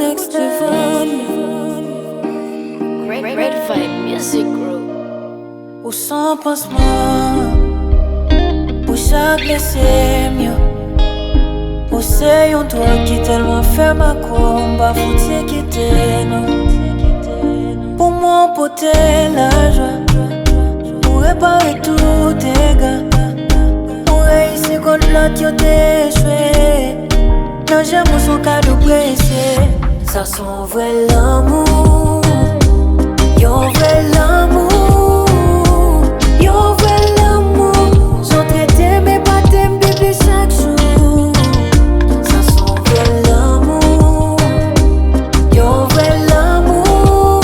next level. Red Vibe Music Group. Ou sans pansman, ou chak blesem yo. Ou se yon dwog ki telman ferm akwo, mba fouti kite non. Pour mwen pote lajwa, ou repare tout dega. Ou reyisi kont lot yo te echwe. Nan Janw son kado presye. Ça son vrai l'amour. Yon vrai l'amour. Yon vrai l'amour. J'en tretem epatem bébé chaque jour. Ça son vrai l'amour. Yon vrai l'amour.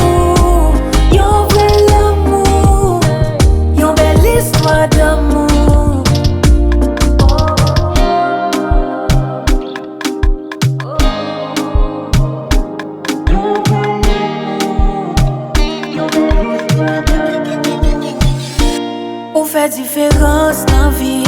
Yon vrai l'amour. Yon belle histoire d'amour. Ou fait différence dans vie.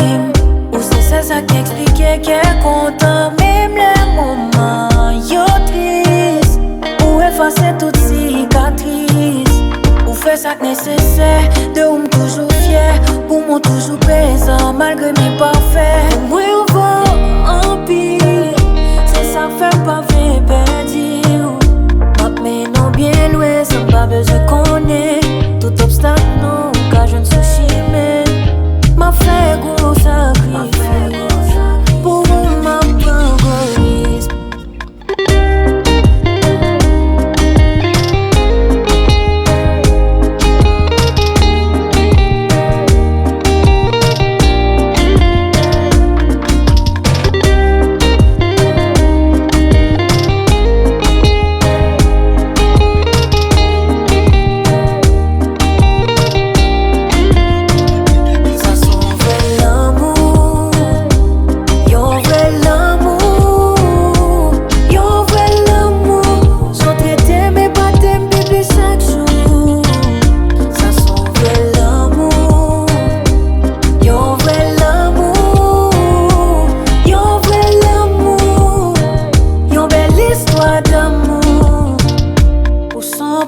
Ou c'est ça qui explique qu'elle content. Même les moments yo triste. Ou effacer toute cicatrice. Ou fait ça nécessaire. De ou toujours fier. Ou moi toujours présent malgré mes parfaits. Moi on va en pire. C'est ça fait pas fait perdre. Mais non bien loin, sans pas besoin qu'on ait. Tout obstacle non, car je ne suis chimée. M'a fait gros sacrifice pour ma progression.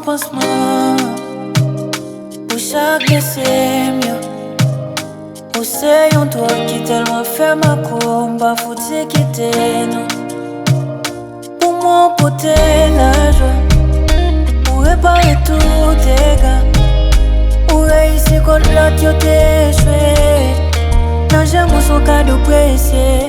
Pansman, ou chak blesem yo. Ou se yon dwog ki telman ferm akwo, mba fouti kite non. Pour mwen pote lajwa, ou repare tout dega. Ou reyisi kont lot yo te echwe. Nan Janw son kado presye.